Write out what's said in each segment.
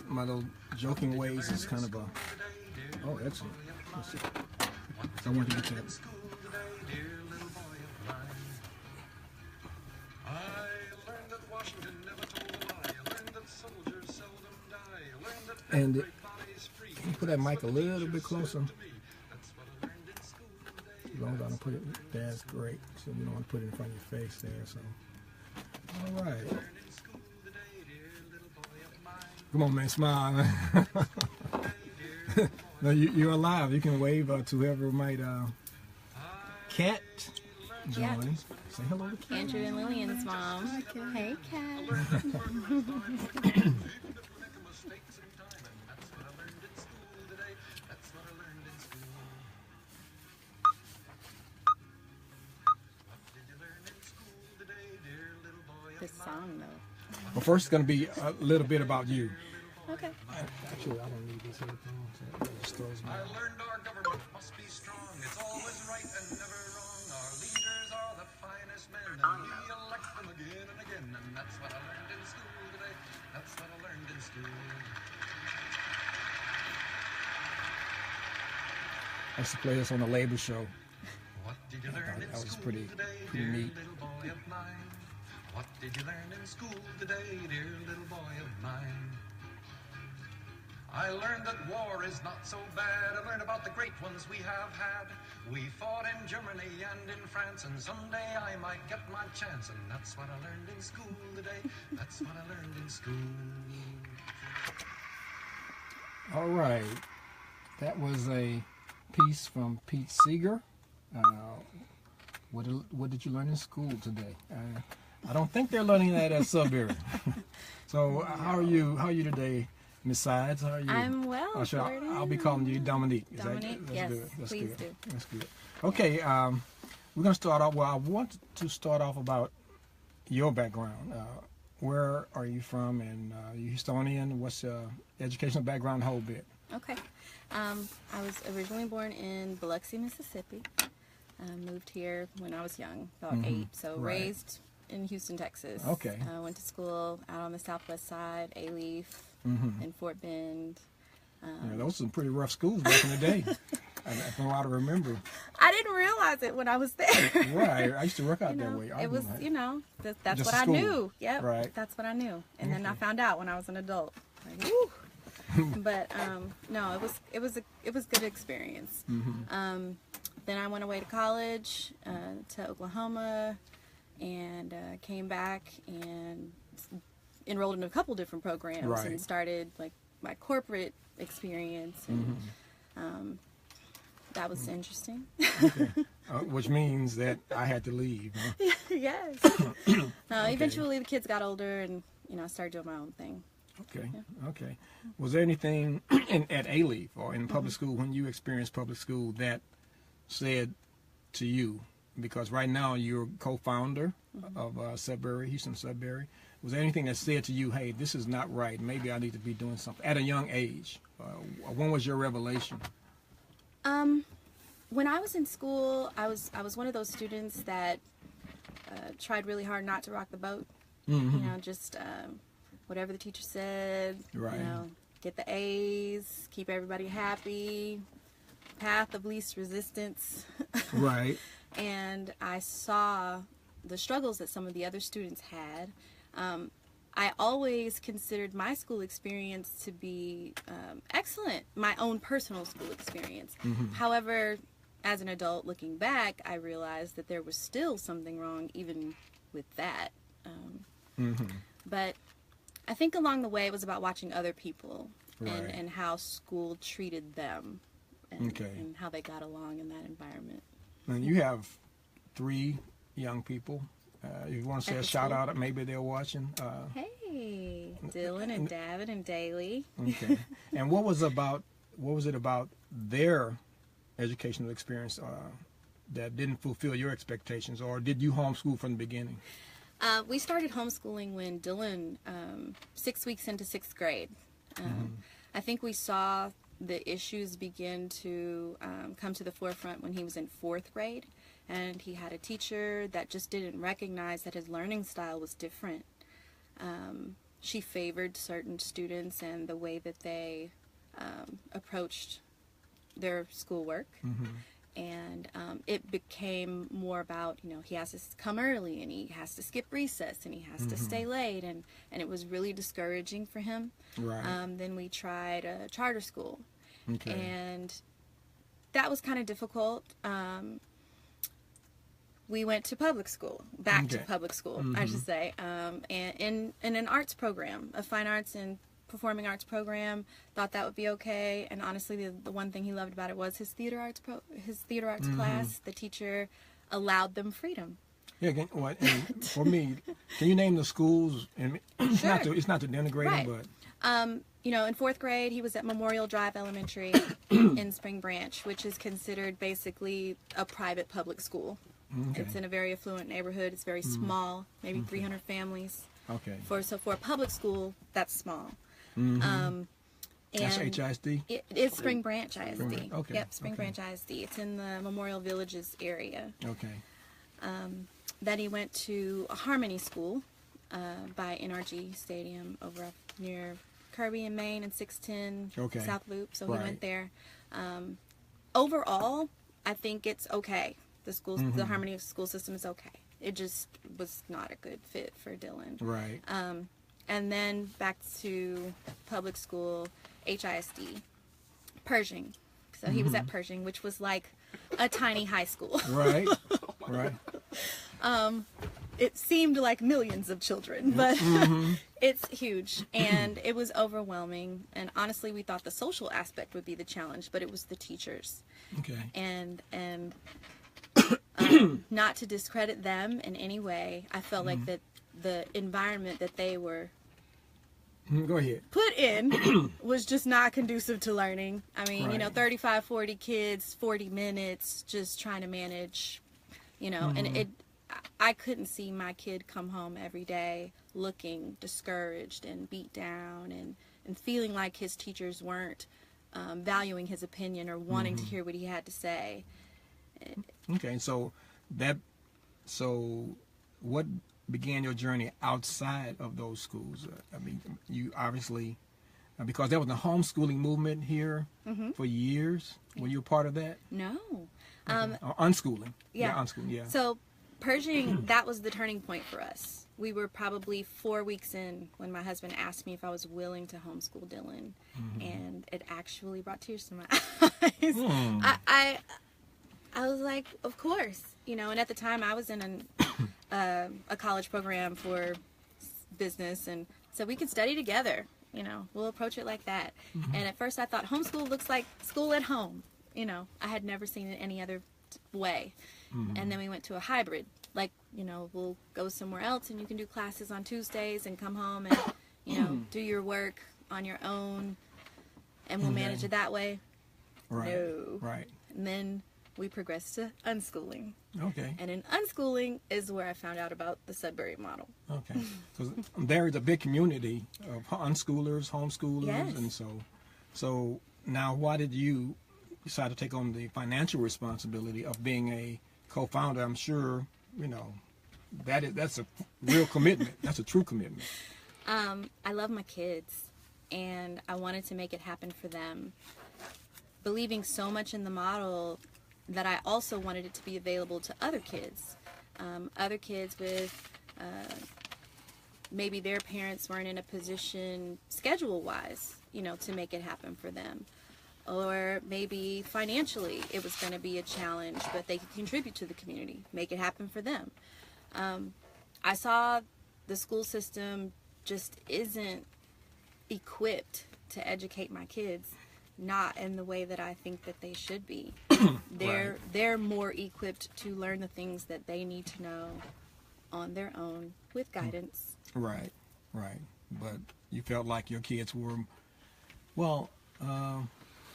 my little joking ways is kind of a, oh, excellent. Let's see. So I want to get that. And can you put that mic a little bit closer? As long as I don't put it, that's great. So you don't want to put it in front of your face there. So, all right. Come on, man, smile. No, you're alive. You can wave to whoever might. Kat join. Yeah. Say hello to Kat. Andrew and Lillian's mom. Hey, Kat. This song, though. Well, first it's going to be a little bit about you. Okay. Actually, I don't need these headphones. So it just throws me I off. learned our government must be strong. It's always right and never wrong. Our leaders are the finest men, and we elect them again and again. And that's what I learned in school today. That's what I learned in school. I used to play this on the labor show. What did you learn in That was school pretty today, neat. dear little boy of mine? What did you learn in school today, dear little boy of mine? I learned that war is not so bad. I learned about the great ones we have had. We fought in Germany and in France, and someday I might get my chance. And that's what I learned in school today. That's what I learned in school. All right. That was a piece from Pete Seeger. What did you learn in school today? I don't think they're learning that at Sudbury. So how are you today, Miss Sides? How are you? I'm well. I'll be calling you Dominique. Is Dominique, that's yes, good. That's please good. do. That's good. Okay, we're going to start off. Well, I want to start off about your background. Where are you from, and are you Houstonian? What's your educational background, the whole bit? Okay. I was originally born in Biloxi, Mississippi. Moved here when I was young, about 8. So Right. raised in Houston, Texas. Okay. Went to school out on the southwest side, A-Leaf, in Fort Bend. Yeah, those were some pretty rough schools back in the day. From what I remember. I didn't realize it when I was there. Right. I used to work out You that know, way. it was, you know, that's Just what I school. knew. Yep. Right. That's what I knew. And then I found out when I was an adult. Like, whew. But no, it was a good experience. Then I went away to college to Oklahoma, and came back and enrolled in a couple different programs Right. and started like my corporate experience, and that was interesting. Okay. Which means that I had to leave. Huh? Yes. Eventually the kids got older, and I started doing my own thing. Okay. Okay. Was there anything at A-Leaf or in public school, when you experienced public school, that said to you, because right now you're co-founder of Sudbury, Houston Sudbury, was there anything that said to you, hey, this is not right, maybe I need to be doing something at a young age? When was your revelation? When I was in school, I was one of those students that tried really hard not to rock the boat. Just whatever the teacher said. Right. Get the A's, keep everybody happy, path of least resistance. Right. And I saw the struggles that some of the other students had. I always considered my school experience to be excellent, my own personal school experience. However, as an adult looking back, I realized that there was still something wrong even with that. But I think along the way it was about watching other people and how school treated them and how they got along in that environment. And you have 3 young people. You want to say a shout out, maybe they're watching. Hey, Dylan and David and Daly. Okay. And what was it about their educational experience that didn't fulfill your expectations, or did you homeschool from the beginning? We started homeschooling when Dylan, 6 weeks into 6th grade. I think we saw the issues begin to come to the forefront when he was in 4th grade, and he had a teacher that just didn't recognize that his learning style was different. she favored certain students and the way that they approached their schoolwork. And it became more about, you know, he has to come early and he has to skip recess and he has to stay late, and it was really discouraging for him. Right. Then we tried a charter school, Okay. and that was kind of difficult. We went to public school, back to public school, I should say, and in an arts program, a fine arts and performing arts program. Thought that would be okay, and honestly, the one thing he loved about it was his theater arts class. The teacher allowed them freedom. Yeah. And for me, can you name the schools? And it's Sure. it's not to denigrate Right. them, but You know, in 4th grade, he was at Memorial Drive Elementary in Spring Branch, which is considered basically a private public school. okay. It's in a very affluent neighborhood. It's very small, maybe 300 families. Okay. For a public school, that's small. That's And HISD. it's Spring Branch ISD. Branch, okay, Yep, Spring okay. Branch ISD. It's in the Memorial Villages area. Okay. Then he went to a Harmony School by NRG Stadium over up near Kirby and Main and 610 Okay. South Loop. So Right. he went there. Overall, I think it's okay. The Harmony school system is okay. It just was not a good fit for Dylan. Right. And then back to public school, HISD, Pershing. So he was at Pershing, which was like a tiny high school. Right. Right. It seemed like millions of children, but it's huge, and it was overwhelming. And honestly, we thought the social aspect would be the challenge, but it was the teachers. Okay. And not to discredit them in any way, I felt like that the environment that they were Go ahead. put in was just not conducive to learning. I mean, you know, Right. 35, 40 kids, 40 minutes, just trying to manage, you know, and I couldn't see my kid come home every day looking discouraged and beat down and feeling like his teachers weren't valuing his opinion or wanting to hear what he had to say. Okay. So what began your journey outside of those schools? I mean, you obviously, because there was a homeschooling movement here for years. Were you a part of that? No. Or unschooling? Yeah. Unschooling. Yeah. So Pershing, that was the turning point for us. We were probably 4 weeks in when my husband asked me if I was willing to homeschool Dylan, and it actually brought tears to my eyes. I was like, of course, you know. And at the time, I was in a college program for business, and so we could study together. You know, we'll approach it like that. And at first, I thought homeschool looks like school at home. You know, I had never seen it any other way. And then we went to a hybrid, like, you know, we'll go somewhere else and you can do classes on Tuesdays and come home and, you know, do your work on your own, and we'll manage it that way. Right. No. Right. And then we progressed to unschooling. Okay. And in unschooling is where I found out about the Sudbury model. Okay. Because there is a big community of unschoolers, homeschoolers, Yes. and so now why did you decide to take on the financial responsibility of being a co-founder? I'm sure, you know, that's a real commitment. That's a true commitment. I love my kids, and I wanted to make it happen for them, believing so much in the model that I also wanted it to be available to other kids with maybe their parents weren't in a position schedule-wise, you know, to make it happen for them. Or maybe financially it was going to be a challenge, but they could contribute to the community, make it happen for them. I saw the school system just isn't equipped to educate my kids, not in the way that I think that they should be. They're more equipped to learn the things that they need to know on their own with guidance. Right. Right. But you felt like your kids were, well,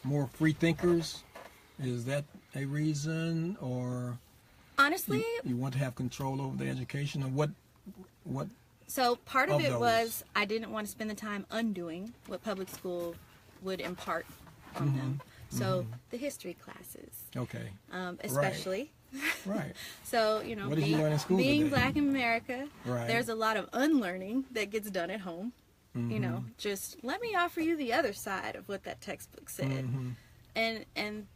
more free thinkers. Is that a reason, or Honestly, you want to have control over their education, or what? so part of of it those? was I didn't want to spend the time undoing what public school would impart on them. So the history classes, Okay. especially. Right. So, you know, What did you learn in school being today? Black in America, Right. there's a lot of unlearning that gets done at home. You know, just let me offer you the other side of what that textbook said. And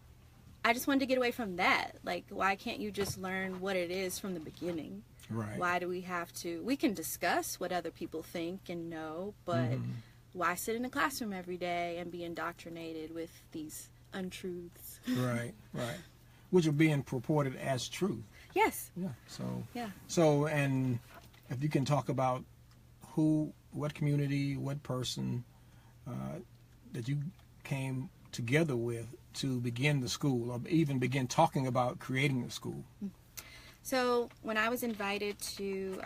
I just wanted to get away from that. Like, why can't you just learn what it is from the beginning? Right. Why do we have to? We can discuss what other people think and know, but why sit in a classroom every day and be indoctrinated with these untruths? Right, right. Which are being purported as truth. Yes. Yeah. Yeah. So, and if you can talk about what community, what person that you came together with to begin the school, or even begin talking about creating the school. So when I was invited to,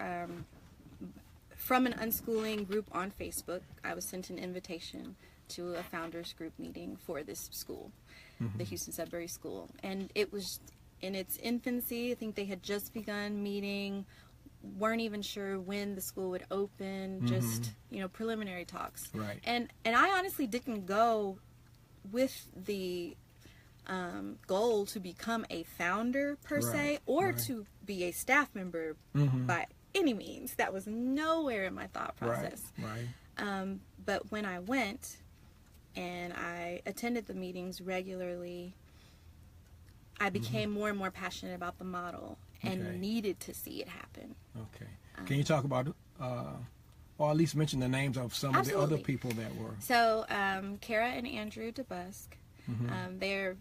from an unschooling group on Facebook, I was sent an invitation to a founders group meeting for this school, the Houston Sudbury School. And it was in its infancy. I think they had just begun meeting, weren't even sure when the school would open, just, you know, preliminary talks. Right. And I honestly didn't go with the goal to become a founder per se, or to be a staff member by any means. That was nowhere in my thought process. Right. But when I went and I attended the meetings regularly, I became more and more passionate about the model and needed to see it happen. Okay. Can you talk about, or at least mention the names of some of the other people that were? So, Kara and Andrew DeBusk, they're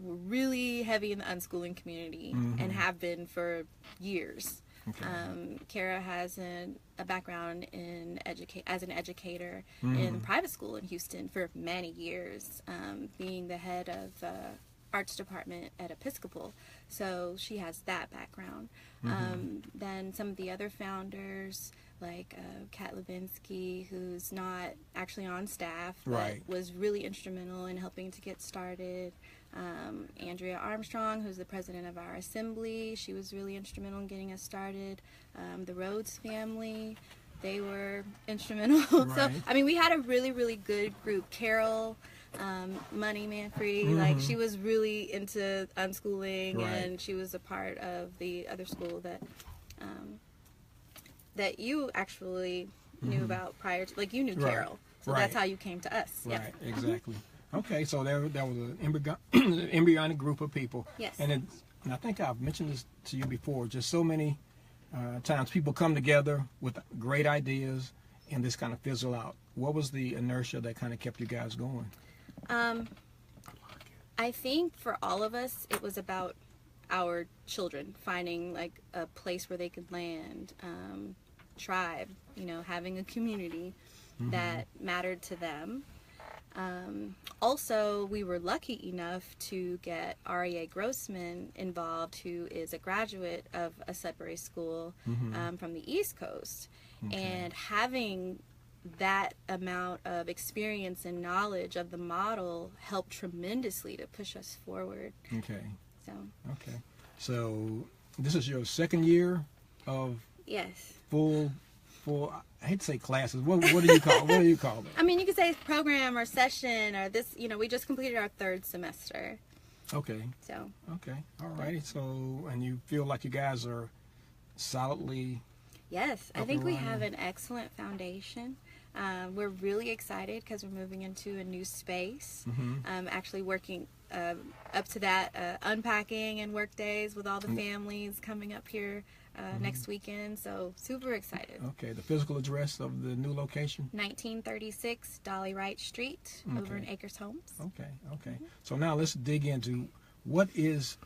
really heavy in the unschooling community and have been for years. Okay. Kara has a background in as an educator in private school in Houston for many years, being the head of the arts department at Episcopal, so she has that background. Then some of the other founders, like Kat Levinsky, who's not actually on staff, but was really instrumental in helping to get started. Andrea Armstrong, who's the president of our assembly, she was really instrumental in getting us started. The Rhodes family, they were instrumental. So, I mean, we had a really, really good group. Carol, Money Manfrey, like, she was really into unschooling, and she was a part of the other school that you actually knew about prior to, like, you knew Carol. So that's how you came to us. Right, exactly. Okay, so there was an embryonic group of people. Yes. And I think I've mentioned this to you before, just so many times people come together with great ideas and this kind of fizzle out. What was the inertia that kind of kept you guys going? I think for all of us, it was about our children finding, like, a place where they could land, tribe, you know, having a community that mattered to them. Also, we were lucky enough to get REA Grossman involved, who is a graduate of a Sudbury school from the East Coast. And having that amount of experience and knowledge of the model helped tremendously to push us forward. Okay. So. So this is your second year of full. I hate to say classes. What do you call? What do you call it? I mean, you could say program or session or this. You know, we just completed our third semester. Okay. So. Okay. All righty. So, and you feel like you guys are solidly. Yes, I think we have an excellent foundation. We're really excited because we're moving into a new space. Actually working up to that, unpacking and work days with all the families coming up here next weekend. So super excited. Okay, the physical address of the new location? 1936 Dolly Wright Street over in Acres Homes. Okay. So now let's dig into what is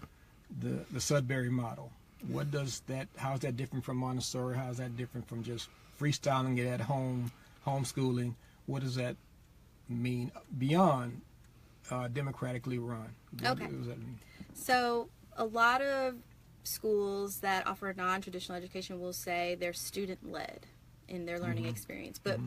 the Sudbury model. What does that? How is that different from Montessori? How is that different from just freestyling it at home, homeschooling? What does that mean beyond democratically run? What does that mean? So a lot of schools that offer non-traditional education will say they're student-led in their learning experience, but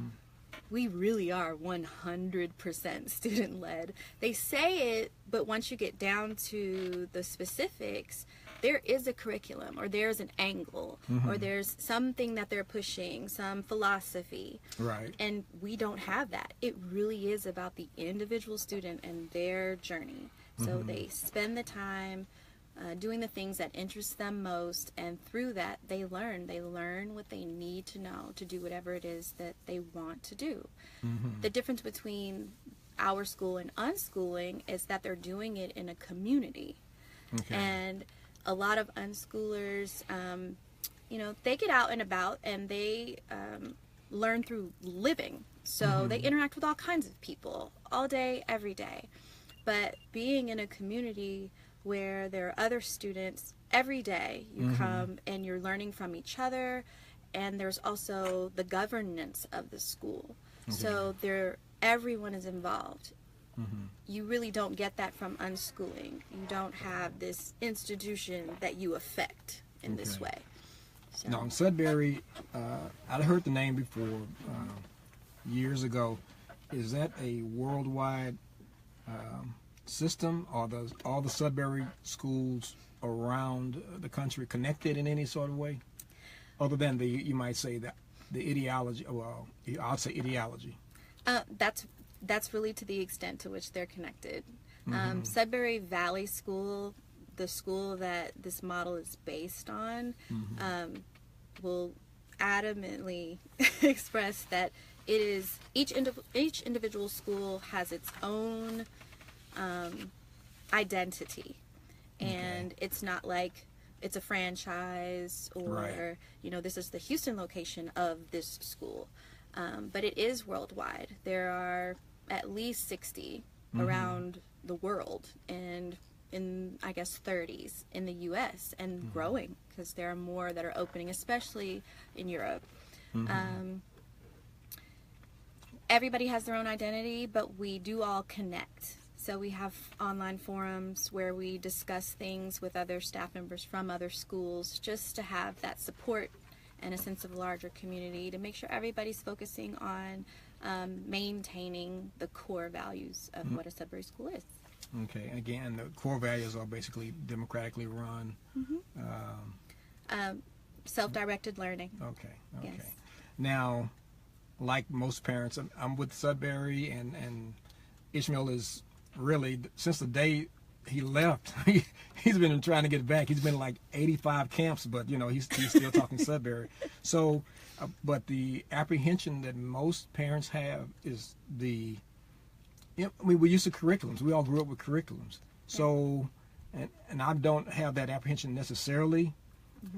we really are 100% student-led. They say it, but once you get down to the specifics, there is a curriculum, or there's an angle, or there's something that they're pushing, some philosophy. Right. And we don't have that. It really is about the individual student and their journey. So they spend the time doing the things that interest them most, and through that they learn what they need to know to do whatever it is that they want to do. The difference between our school and unschooling is that they're doing it in a community. And a lot of unschoolers, they get out and about, and they learn through living. So they interact with all kinds of people all day, every day. But being in a community where there are other students every day, you come and you're learning from each other, and there's also the governance of the school. So everyone is involved. You really don't get that from unschooling. You don't have this institution that you affect in this way. So. Now, in Sudbury, I'd heard the name before years ago. Is that a worldwide system? Are all the Sudbury schools around the country connected in any sort of way, other than you might say that the ideology? Well, I'll say ideology. That's really to the extent to which they're connected. Sudbury Valley School, the school that this model is based on, will adamantly express that it is each individual school has its own identity, and it's not like it's a franchise or this is the Houston location of this school, but it is worldwide. There are at least 60 around the world, and in I guess 30s in the US, and growing, because there are more that are opening, especially in Europe. Everybody has their own identity, but we do all connect. So we have online forums where we discuss things with other staff members from other schools, just to have that support and a sense of larger community, to make sure everybody's focusing on maintaining the core values of what a Sudbury school is. Okay, again, the core values are basically democratically run. Self-directed learning. Okay. Yes. Now, like most parents, I'm with Sudbury, and Ishmael is really, since the day he left, he's been trying to get back. He's been in like 85 camps, but he's still talking Sudbury. So, but the apprehension that most parents have is we used to curriculums. We all grew up with curriculums. So, and I don't have that apprehension necessarily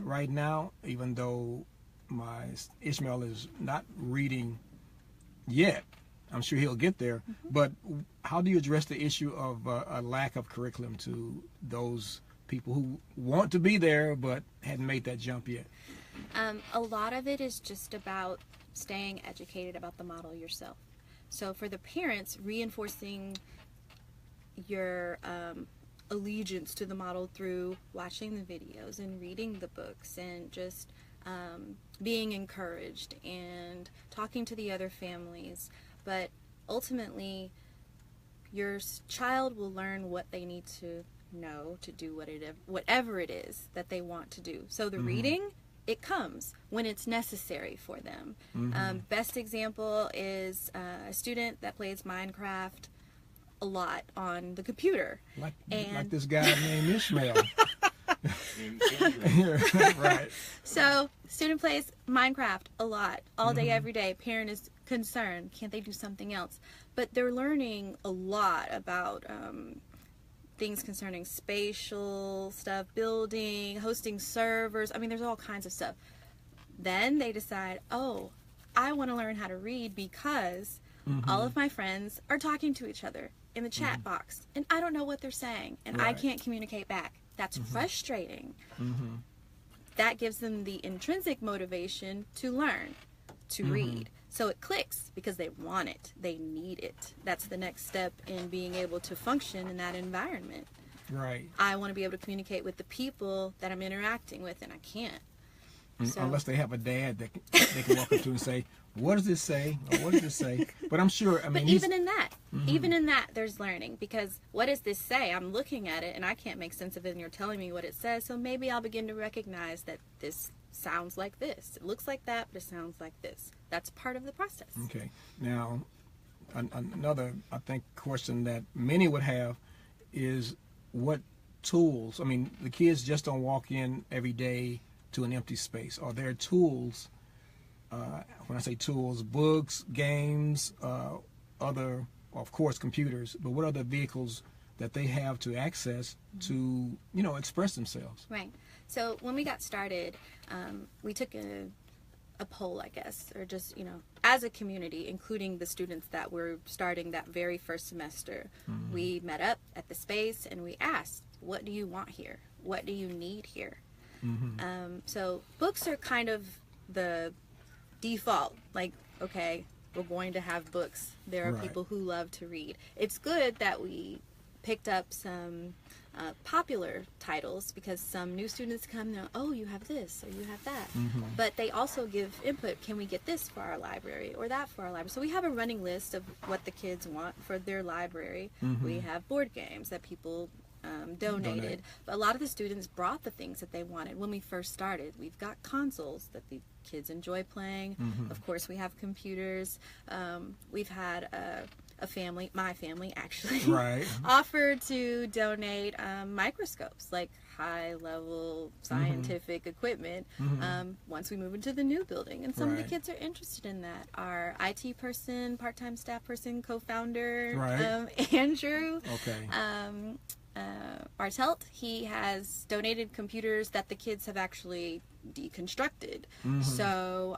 right now, even though my Ishmael is not reading yet. I'm sure he'll get there. But how do you address the issue of a lack of curriculum to those people who want to be there but hadn't made that jump yet? A lot of it is just about staying educated about the model yourself. So for the parents, reinforcing your allegiance to the model through watching the videos and reading the books, and just being encouraged and talking to the other families. But ultimately, your child will learn what they need to know to do whatever it is that they want to do. So the reading, it comes when it's necessary for them. Best example is a student that plays Minecraft a lot on the computer. Like this guy named Ishmael. Right. So student plays Minecraft a lot, all day, every day. Parent is concerned, can't they do something else? But they're learning a lot about things concerning spatial stuff, building, hosting servers. I mean, there's all kinds of stuff. Then they decide, oh, I want to learn how to read because all of my friends are talking to each other in the chat box, and I don't know what they're saying, and I can't communicate back. That's frustrating. That gives them the intrinsic motivation to learn, to read. So it clicks because they want it. They need it. That's the next step in being able to function in that environment. Right. I want to be able to communicate with the people that I'm interacting with, and I can't. So, unless they have a dad that they can walk up to and say, what does this say? Or what does this say? But I'm sure, but even in that, there's learning, because what does this say? I'm looking at it and I can't make sense of it, and you're telling me what it says. So maybe I'll begin to recognize that this sounds like this. It looks like that, but it sounds like this. That's part of the process. Okay. Now, another, I think, question that many would have is, what tools? I mean, the kids just don't walk in every day to an empty space. Are there tools, when I say tools, books, games, other, of course, computers, but what other vehicles that they have to access to, you know, express themselves? Right. So when we got started, we took a poll, I guess, or just, you know, as a community, including the students that were starting that very first semester, we met up at the space and we asked, what do you want here? What do you need here? So books are kind of the default, like, okay, we're going to have books. There are people who love to read. It's good that we picked up some popular titles because some new students come and oh, you have this or you have that. But they also give input. Can we get this for our library or that for our library? So we have a running list of what the kids want for their library. We have board games that people donated. But a lot of the students brought the things that they wanted when we first started. We've got consoles that the kids enjoy playing. Of course, we have computers. We've had a family, my family actually, offered to donate microscopes, like high-level scientific equipment, once we move into the new building. And some of the kids are interested in that. Our IT person, part-time staff person, co-founder, Andrew, Artelt, he has donated computers that the kids have actually deconstructed. So,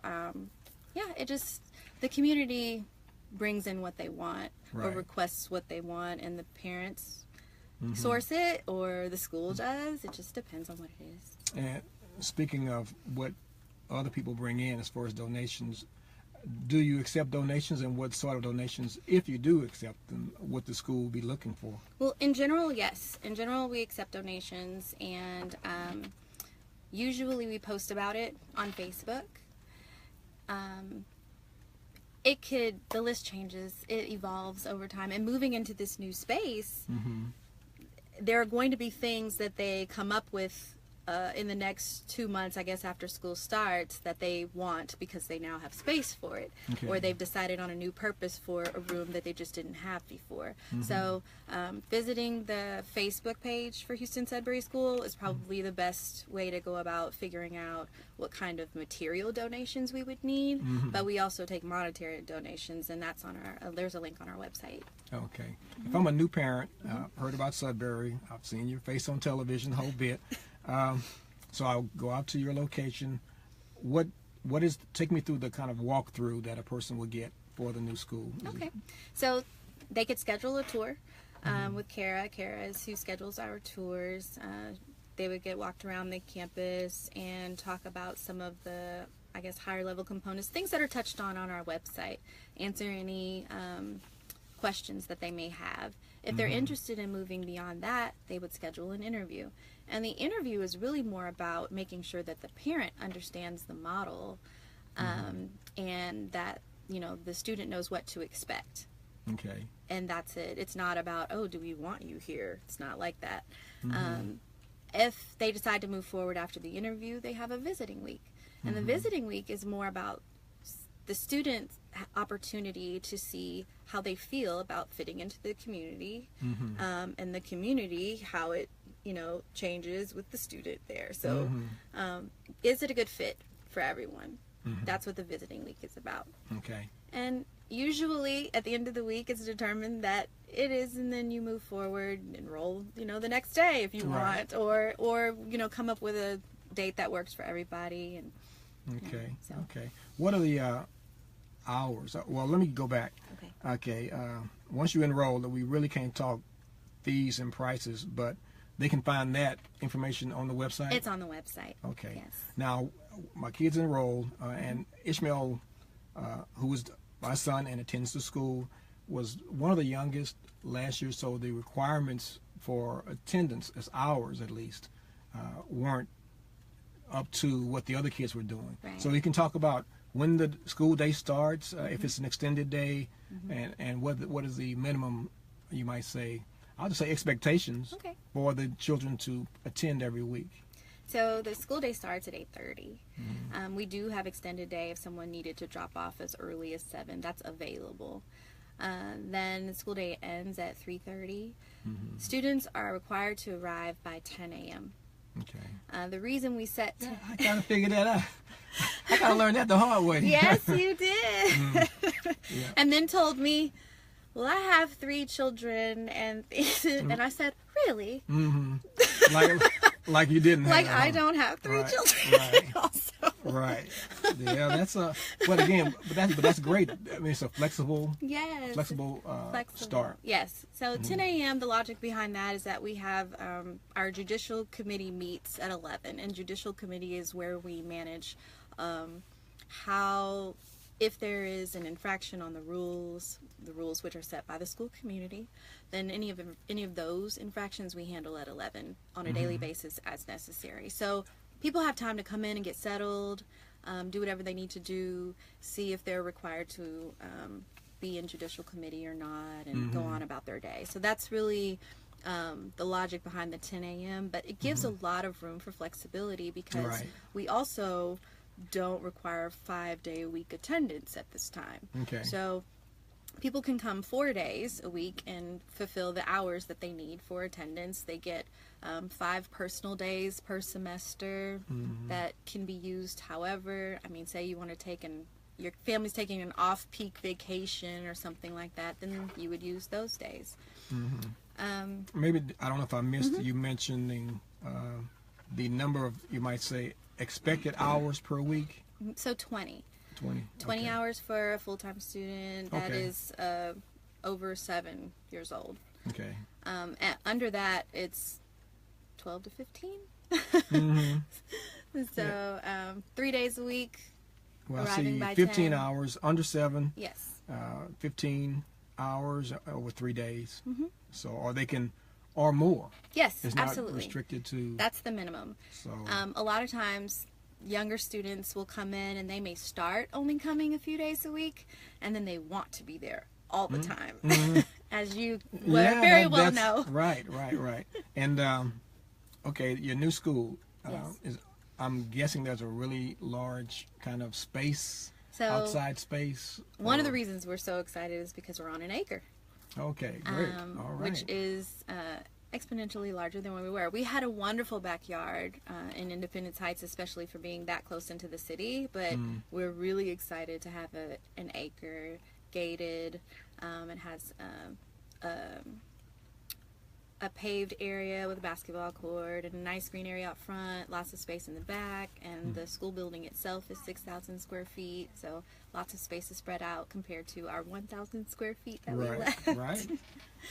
yeah, it just, the community brings in what they want or requests what they want, and the parents source it or the school does. It just depends on what it is. And speaking of what other people bring in as far as donations, do you accept donations, and what sort of donations, if you do accept them, would the school be looking for? Well, in general, yes. In general, we accept donations, and usually we post about it on Facebook. The list changes, it evolves over time, and moving into this new space, there are going to be things that they come up with in the next 2 months, I guess, after school starts, that they want because they now have space for it, or they've decided on a new purpose for a room that they just didn't have before. So visiting the Facebook page for Houston Sudbury School is probably the best way to go about figuring out what kind of material donations we would need, but we also take monetary donations, and that's on our, there's a link on our website. Okay. If I'm a new parent, heard about Sudbury, I've seen your face on television a whole bit, so I'll go out to your location. What is, take me through the kind of walkthrough that a person would get for the new school. Okay. So they could schedule a tour with Kara. Kara is who schedules our tours. They would get walked around the campus and talk about some of the, I guess, higher level components, things that are touched on our website, answer any questions that they may have. If they're interested in moving beyond that, they would schedule an interview. And the interview is really more about making sure that the parent understands the model and that, you know, the student knows what to expect. Okay. And that's it. It's not about, oh, do we want you here? It's not like that. If they decide to move forward after the interview, they have a visiting week. And the visiting week is more about the student's opportunity to see how they feel about fitting into the community, and the community, how it, you know, changes with the student there. So is it a good fit for everyone? That's what the visiting week is about. Okay. And usually at the end of the week it's determined that it is, and then you move forward and enroll, you know, the next day if you want, or you know, come up with a date that works for everybody. And okay. You know, so. Okay. What are the hours? Well, let me go back. Okay. Once you enroll, we really can't talk fees and prices, but they can find that information on the website? It's on the website. Okay. Yes. Now, my kids enrolled, and Ishmael, who is my son and attends the school, was one of the youngest last year, so the requirements for attendance, as hours at least, weren't up to what the other kids were doing. Right. So you can talk about when the school day starts, if it's an extended day, and what is the minimum, you might say, I'll just say expectations for the children to attend every week. So the school day starts at 8:30. We do have extended day if someone needed to drop off as early as 7. That's available. Then the school day ends at 3:30. Students are required to arrive by 10 a.m. Okay. The reason we set... Yeah, I gotta figure that out. I gotta learn that the hard way. Yes, you did. Yeah. And then told me, well, I have 3 children, and and I said, really? Like you didn't. Like have, I don't have 3 right, children. Right. Also. Right. Yeah, that's a. But again, but that's great. I mean, it's a flexible Flexible. start. Yes. So 10 a.m. The logic behind that is that we have our judicial committee meets at 11, and judicial committee is where we manage how, if there is an infraction on the rules which are set by the school community, then any of those infractions we handle at 11 on a daily basis as necessary. So people have time to come in and get settled, do whatever they need to do, see if they're required to be in judicial committee or not, and go on about their day. So that's really the logic behind the 10 a.m. But it gives a lot of room for flexibility, because we also don't require 5-day-a-week attendance at this time. Okay. So people can come 4 days a week and fulfill the hours that they need for attendance. They get 5 personal days per semester that can be used however. I mean, say you want to take your family's taking an off-peak vacation or something like that, then you would use those days. Maybe, I don't know if I missed you mentioning the number of, you might say, expected hours per week. So 20 okay. hours for a full-time student that Okay. is over 7 years old. Okay. And under that, it's 12 to 15. So 3 days a week. Well, I arriving see by 15 10. hours, under 7, Yes. 15 hours over 3 days. So, or they can, or more. Yes, It's not absolutely. restricted to. That's the minimum. So. A lot of times, younger students will come in and they may start only coming a few days a week, and then they want to be there all the time, as you very well know. Right. And okay, your new school is. I'm guessing there's a really large kind of space, So outside space. one of the reasons we're so excited is because we're on an acre. Okay, great. All right. Which is exponentially larger than when we were. We had a wonderful backyard in Independence Heights, especially for being that close into the city, but we're really excited to have an acre, gated. It has a paved area with a basketball court and a nice green area out front, lots of space in the back, and the school building itself is 6,000 square feet, so lots of space is spread out compared to our 1,000 square feet that we left. Right.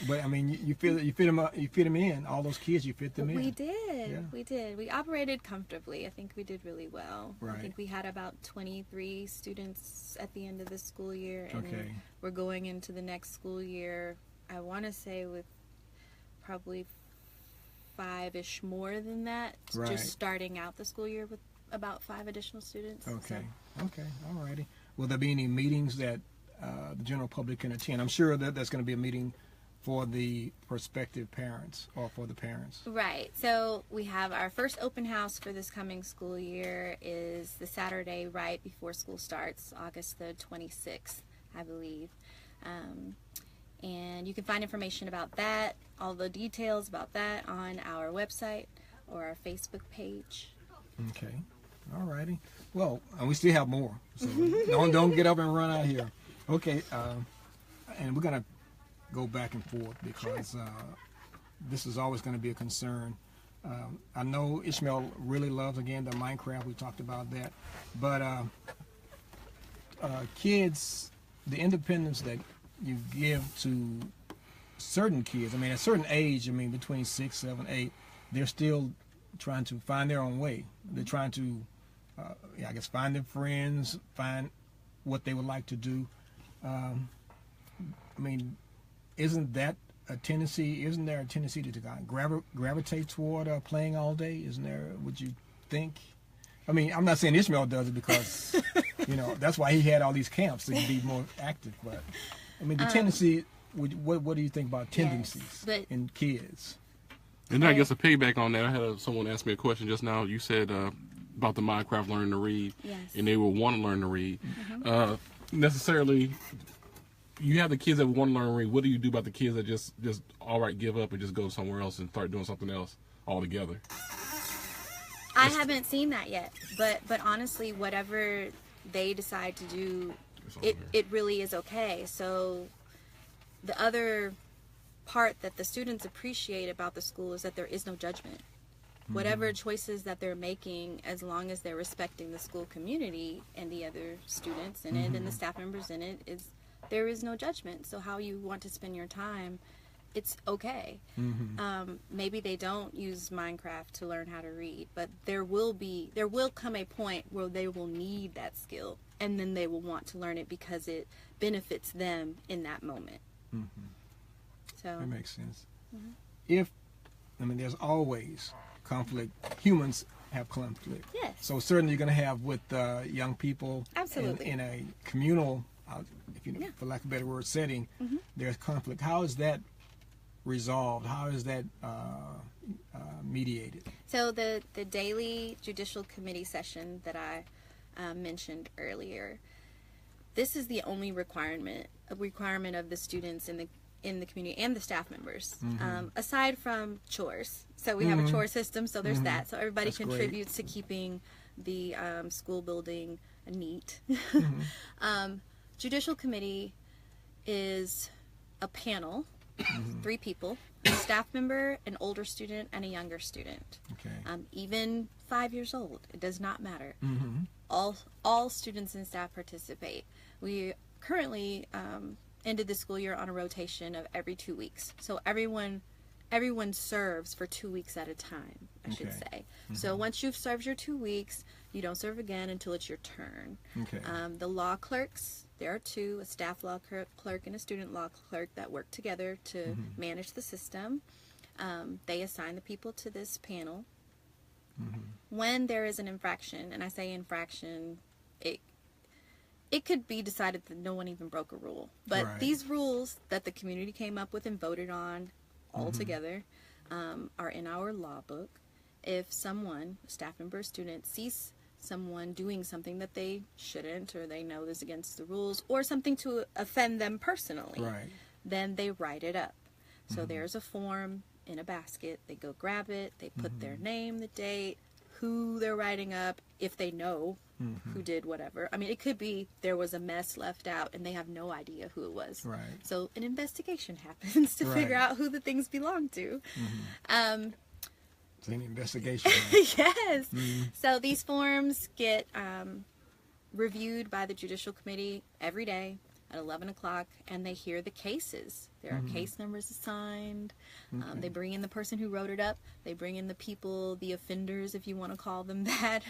But I mean, you fit them in. All those kids, you fit them in. We did. Yeah. We did. We operated comfortably. I think we did really well. Right. I think we had about 23 students at the end of the school year, and Okay. we're going into the next school year, I want to say, with probably 5-ish more than that. Right. Just starting out the school year with about 5 additional students. Okay. Okay. All righty. Will there be any meetings that the general public can attend? I'm sure that there's going to be a meeting for the prospective parents or for the parents. Right. So we have our first open house for this coming school year is the Saturday right before school starts, August the 26th, I believe. And you can find information about that, all the details about that on our website or our Facebook page. Okay. All righty. Well, and we still have more. So don't get up and run out here. Okay. And we're going to go back and forth because this is always going to be a concern. I know Ishmael really loves, again, the Minecraft. We talked about that. But kids, the independence that you give to certain kids, I mean, at a certain age, I mean, between 6, 7, 8, they're still trying to find their own way. They're trying to, I guess, find their friends, find what they would like to do. I mean, isn't there a tendency to gravitate toward playing all day? Isn't there, would you think? I mean, I'm not saying Ishmael does it because, that's why he had all these camps to be more active. But, I mean, the tendency, what do you think about tendencies in kids? And I guess a piggyback on that, I had someone ask me a question just now. You said about the Minecraft learning to read, Yes. and they will want to learn to read. Necessarily, you have the kids that want to learn to read. What do you do about the kids that just all right, give up and just go somewhere else and start doing something else altogether? I haven't seen that yet, but honestly, whatever they decide to do, it really is okay. So the other part that the students appreciate about the school is that there is no judgment. Whatever choices that they're making, as long as they're respecting the school community and the other students in it and the staff members in it, there is no judgment. So how you want to spend your time, it's okay. Maybe they don't use Minecraft to learn how to read, but there will come a point where they will need that skill, and then they will want to learn it because it benefits them in that moment. So that makes sense. There's always conflict. Humans have conflict. Yes. So certainly you're going to have with young people. Absolutely. In a communal, for lack of a better word, setting, there's conflict. How is that resolved? How is that mediated? So the daily judicial committee session that I mentioned earlier, this is the only requirement of the students in the community and the staff members, aside from chores. So we have a chore system, so there's that. So everybody That's contributes to keeping the school building neat. Judicial committee is a panel, 3 people, a staff member, an older student, and a younger student. Okay. Even 5 years old, it does not matter. All students and staff participate. We currently ended the school year on a rotation of every 2 weeks. So everyone serves for 2 weeks at a time, I should say. So once you've served your 2 weeks, you don't serve again until it's your turn. Okay. The law clerks, there are 2, a staff law clerk and a student law clerk that work together to manage the system. They assign the people to this panel. When there is an infraction, and I say infraction, it could be decided that no one even broke a rule. But these rules that the community came up with and voted on all together are in our law book. If someone, a staff member or student, sees someone doing something that they shouldn't, or they know is against the rules, or something to offend them personally, then they write it up. So there's a form in a basket. They go grab it. They put their name, the date, who they're writing up, if they know who did whatever. I mean, it could be there was a mess left out and they have no idea who it was. So an investigation happens to figure out who the things belong to. It's an investigation. Yes. So these forms get reviewed by the judicial committee every day at 11 o'clock, and they hear the cases. There are case numbers assigned. They bring in the person who wrote it up. They bring in the people, the offenders, if you want to call them that,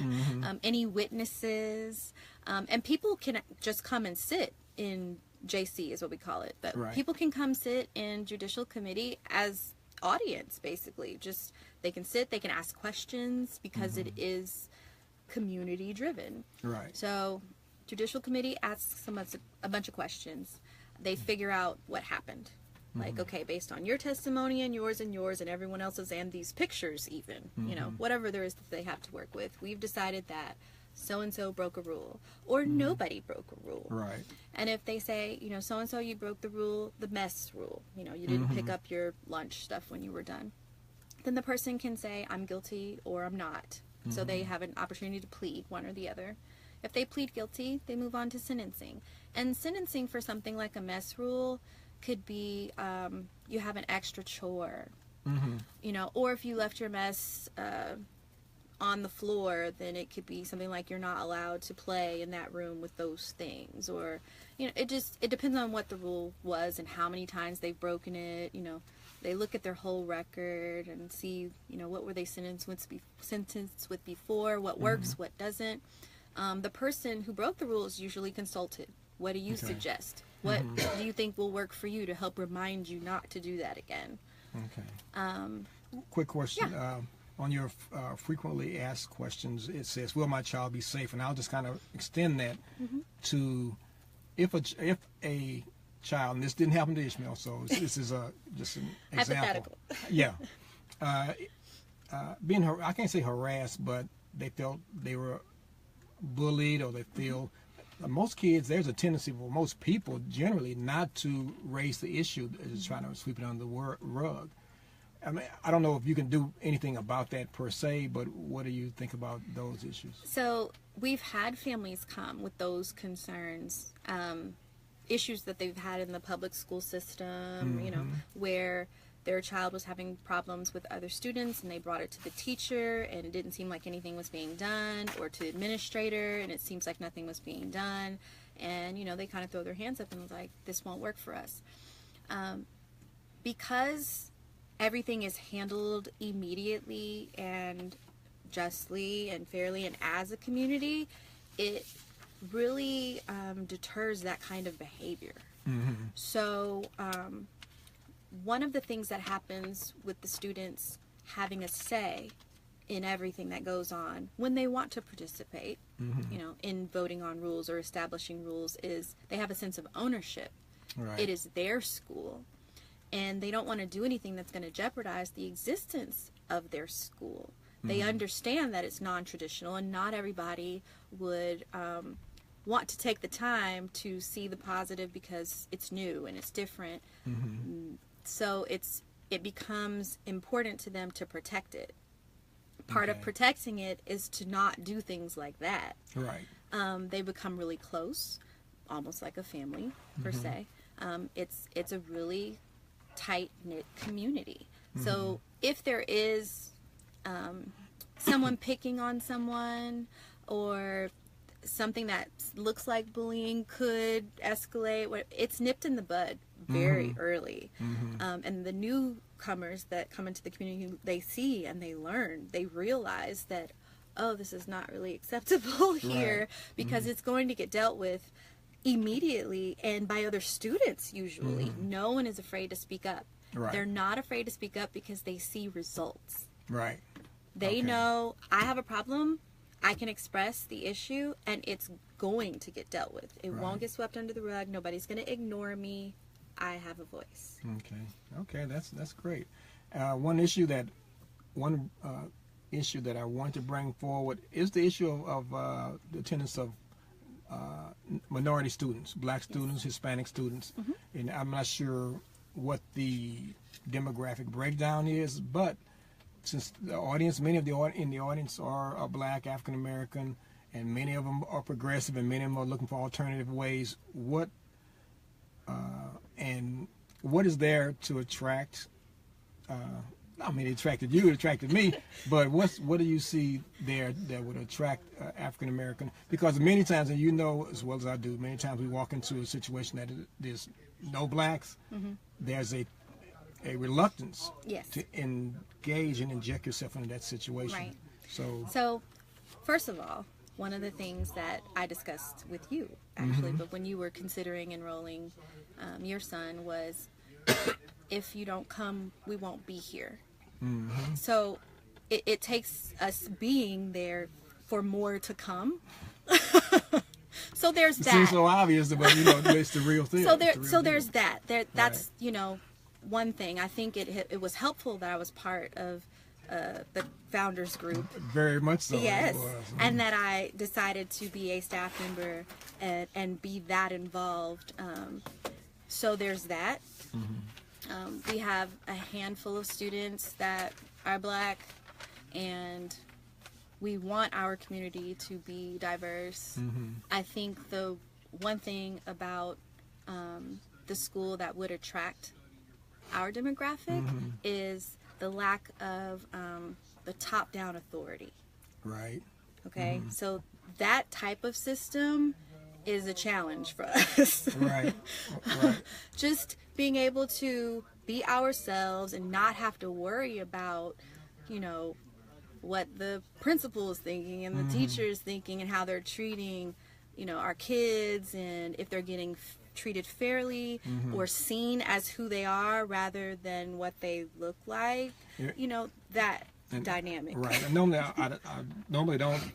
any witnesses. And people can just come and sit in JC is what we call it. But people can come sit in judicial committee as audience, basically. Just they can sit, they can ask questions, because it is community driven. So judicial committee asks a bunch of questions. They figure out what happened. Like, okay, based on your testimony and yours and everyone else's and these pictures even, whatever there is that they have to work with, we've decided that so-and-so broke a rule, or nobody broke a rule. And if they say, so-and-so, you broke the rule, the mess rule, you didn't pick up your lunch stuff when you were done, then the person can say, I'm guilty or I'm not. So they have an opportunity to plead one or the other. If they plead guilty, they move on to sentencing. And sentencing for something like a mess rule could be you have an extra chore, or if you left your mess on the floor, then it could be something like you're not allowed to play in that room with those things, or it depends on what the rule was and how many times they've broken it. They look at their whole record and see what were they sentenced with before, what works, what doesn't. The person who broke the rule is usually consulted. What do you suggest? What do you think will work for you to help remind you not to do that again? Quick question. On your frequently asked questions, it says, will my child be safe? And I'll just kind of extend that to if a child, and this didn't happen to Ishmael, so this is just an example. Being, I can't say harassed, but they felt they were bullied, or they feel most kids, there's a tendency for most people generally not to raise the issue, just trying to sweep it under the rug. I mean, I don't know if you can do anything about that per se, but what do you think about those issues? So we've had families come with those concerns, issues that they've had in the public school system, you know, where their child was having problems with other students and they brought it to the teacher and it didn't seem like anything was being done, or to the administrator and it seems like nothing was being done. And, you know, they kind of throw their hands up and was like, this won't work for us. Because everything is handled immediately and justly and fairly and as a community, it really deters that kind of behavior. So one of the things that happens with the students having a say in everything that goes on when they want to participate, you know, in voting on rules or establishing rules, is they have a sense of ownership. Right. It is their school, and they don't want to do anything that's going to jeopardize the existence of their school. They understand that it's non-traditional, and not everybody would want to take the time to see the positive because it's new and it's different. So it becomes important to them to protect it. Part of protecting it is to not do things like that. Right. They become really close, almost like a family per se. It's a really tight-knit community. So if there is someone picking on someone, or something that looks like bullying could escalate, it's nipped in the bud very early. And the newcomers that come into the community, they see and they learn, they realize that, oh, this is not really acceptable here, because it's going to get dealt with immediately and by other students usually. No one is afraid to speak up. They're not afraid to speak up because they see results. Right. They know, I have a problem, I can express the issue, and it's going to get dealt with. It won't get swept under the rug. Nobody's going to ignore me. I have a voice. Okay, that's great. One issue that I want to bring forward is the issue of the attendance of minority students, black students, Hispanic students, and I'm not sure what the demographic breakdown is, but since the audience, many of the in the audience are black, African American, and many of them are progressive, and many of them are looking for alternative ways. What is there to attract? I mean, it attracted you, it attracted me, but what do you see there that would attract African American? Because many times, and you know as well as I do, many times we walk into a situation that there's no blacks. There's a reluctance to engage and inject yourself into that situation. Right. So first of all, one of the things that I discussed with you, actually, but when you were considering enrolling your son, was if you don't come, we won't be here. So it takes us being there for more to come. So there's that. It seems so obvious, but you know, it's the real thing. There's that. That's you know, one thing. I think it was helpful that I was part of the founders group. Very much so. Yes, and that I decided to be a staff member and be that involved. So there's that. We have a handful of students that are black, and we want our community to be diverse. I think the one thing about the school that would attract our demographic is the lack of the top-down authority. Right. Okay, so that type of system is a challenge for us. Right. Just being able to be ourselves and not have to worry about, you know, what the principal is thinking and the teacher is thinking and how they're treating, you know, our kids, and if they're getting treated fairly or seen as who they are rather than what they look like. You know, that dynamic. Right. And normally I normally don't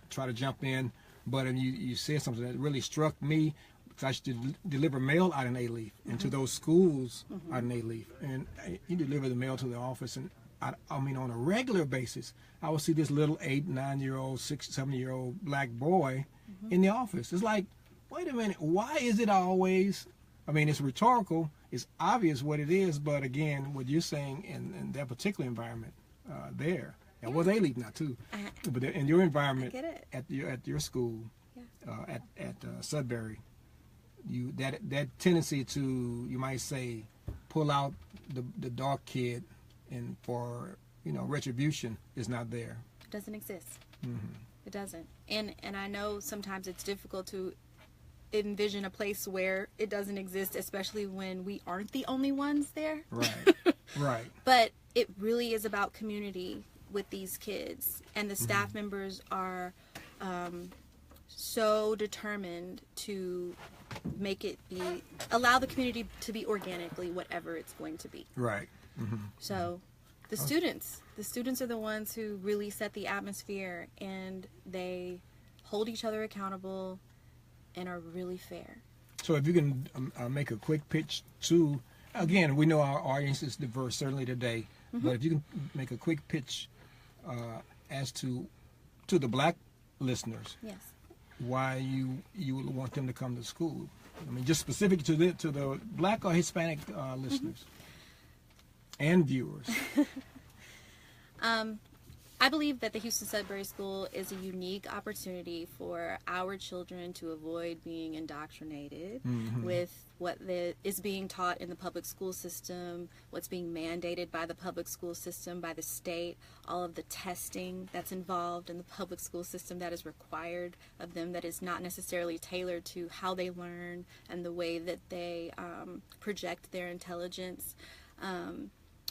try to jump in, but you said something that really struck me, because I used to deliver mail out in A-Leaf and to those schools out in A-Leaf, and you deliver the mail to the office, and I mean, on a regular basis, I would see this little 8, 9-year-old, 6, 7-year-old black boy in the office. It's like, wait a minute, why is it always, I mean, it's rhetorical, it's obvious what it is, but again, what you're saying in that particular environment there, and well, they leave now too, but in your environment at your school, at Sudbury, you that tendency to, you might say, pull out the dark kid and for retribution is not there. It doesn't exist. Mm-hmm. It doesn't. And I know sometimes it's difficult to envision a place where it doesn't exist, especially when we aren't the only ones there. Right. Right. But it really is about community with these kids, and the staff members are so determined to make it allow the community to be organically whatever it's going to be. Right. Mm-hmm. So the students are the ones who really set the atmosphere, and they hold each other accountable and are really fair. So if you can make a quick pitch to, again, we know our audience is diverse certainly today, but if you can make a quick pitch as to the black listeners, yes, why you would want them to come to school. I mean, just specific to the black or Hispanic listeners and viewers. I believe that the Houston Sudbury School is a unique opportunity for our children to avoid being indoctrinated with what is being taught in the public school system, what's being mandated by the public school system, by the state, all of the testing that's involved in the public school system that is required of them, that is not necessarily tailored to how they learn and the way that they project their intelligence.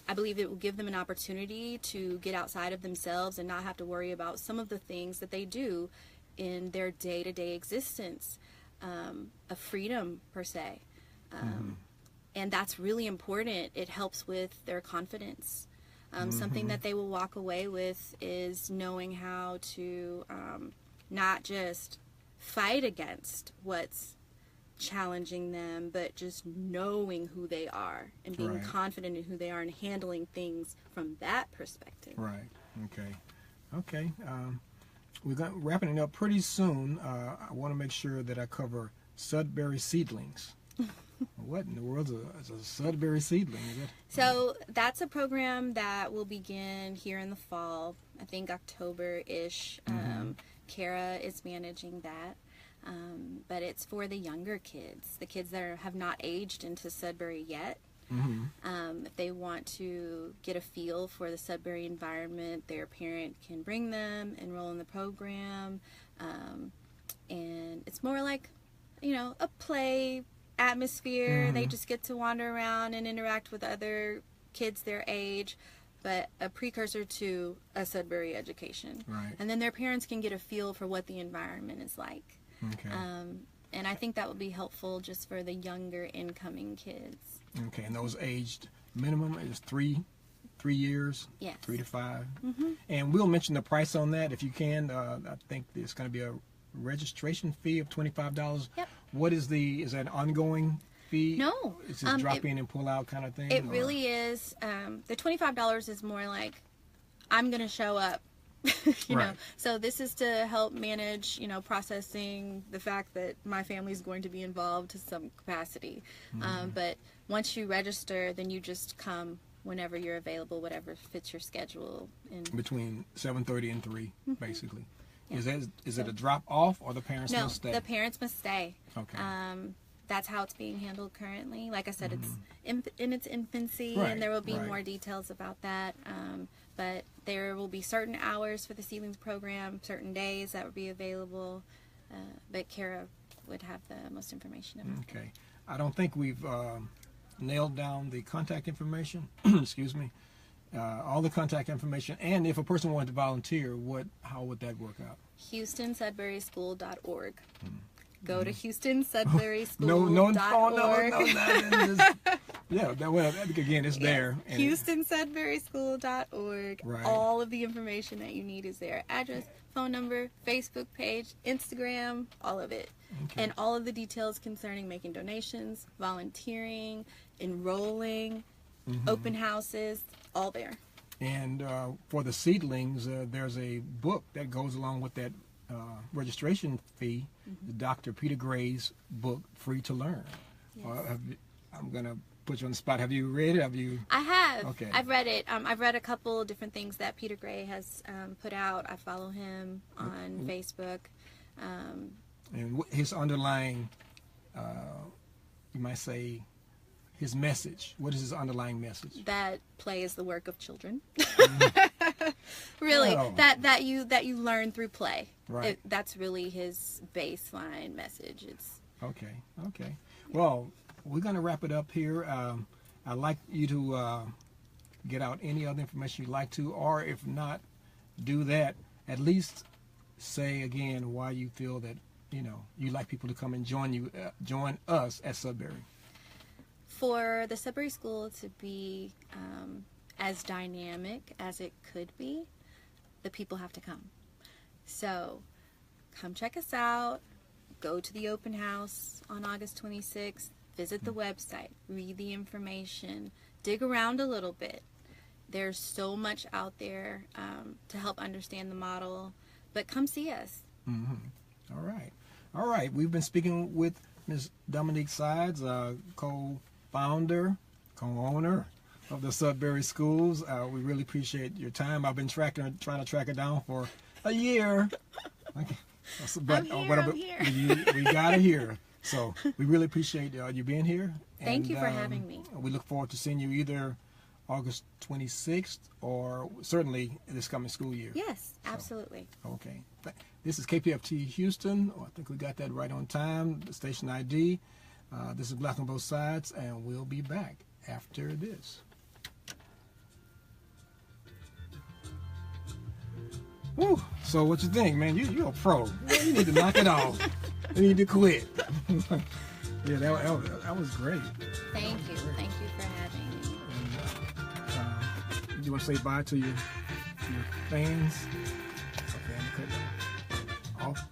I believe it will give them an opportunity to get outside of themselves and not have to worry about some of the things that they do in their day-to-day existence, a freedom per se. And that's really important. It helps with their confidence. Something that they will walk away with is knowing how to not just fight against what's challenging them, but just knowing who they are and being confident in who they are and handling things from that perspective. Right. Okay. We're wrapping it up pretty soon. I want to make sure that I cover Sudbury Seedlings. What in the world is a Sudbury Seedling? Is it? So that's a program that will begin here in the fall. I think October-ish. Kara is managing that. But it's for the younger kids, the kids that have not aged into Sudbury yet. If they want to get a feel for the Sudbury environment, their parent can bring them, enroll in the program, and it's more like, a play atmosphere. They just get to wander around and interact with other kids their age, but a precursor to a Sudbury education. Right. And then their parents can get a feel for what the environment is like. Okay. And I think that would be helpful just for the younger incoming kids. Okay, and those aged minimum is 3 years? Yes. 3 to 5? And we'll mention the price on that if you can. I think there's going to be a registration fee of $25. Yep. What is that an ongoing fee? No. It's just drop in and pull out kind of thing? It really is. The $25 is more like, I'm going to show up. Right. So this is to help manage, processing the fact that my family is going to be involved to some capacity. But once you register, then you just come whenever you're available, whatever fits your schedule. Between 7:30 and 3, basically. Yeah. Is it a drop off or the parents must stay? No, the parents must stay. Okay. That's how it's being handled currently. Like I said, it's in its infancy, Right, and there will be right. more details about that. But there will be certain hours for the Seedlings program, certain days that will be available. But Kara would have the most information about that. Okay. I don't think we've nailed down the contact information. Excuse me. All the contact information. And if a person wanted to volunteer, how would that work out? HoustonSudburySchool.org. Go to HoustonSudburySchool.org. Again, it's there. HoustonSudburySchool.org. Right. All of the information that you need is there. Address, phone number, Facebook page, Instagram, all of it. Okay. And all of the details concerning making donations, volunteering, enrolling, open houses, all there. And for the Seedlings, there's a book that goes along with that registration fee, the Dr. Peter Gray's book, Free to Learn. Yes. I'm going to put you on the spot. Have you read it? Have you? I have. Okay. I've read it. I've read a couple different things that Peter Gray has put out. I follow him on Facebook. And his underlying, you might say, his message. What is his underlying message? That play is the work of children. Mm-hmm. Really, Oh. that you learn through play. Right. That's really his baseline message. It's Okay. Well, we're going to wrap it up here. I'd like you to get out any other information you'd like to, or if not, do that. At least say again why you feel that you'd like people to come and join us at Sudbury. for the Sudbury School to be as dynamic as it could be. The people have to come. So come check us out. Go to the open house on August 26th. Visit the website. Read the information. Dig around a little bit. There's so much out there to help understand the model. But come see us. Mm-hmm. All right. We've been speaking with Ms. Dominique Sides, co-founder, co-owner of the Sudbury Schools. We really appreciate your time. I've been trying to track her down for a year. Okay. But I'm here. We got her here. So we really appreciate you being here. Thank you for having me. We look forward to seeing you either August 26th or certainly this coming school year. Yes, absolutely. Okay. This is KPFT Houston. I think we got that right on time. The station ID. This is Black on Both Sides, and we'll be back after this. Woo. So what you think, man? You're a pro. You need to knock it off. You need to quit. Yeah, that was great. Thank you. Thank you for having me. And, you want to say bye to your fans? Okay, I'm gonna cut it off.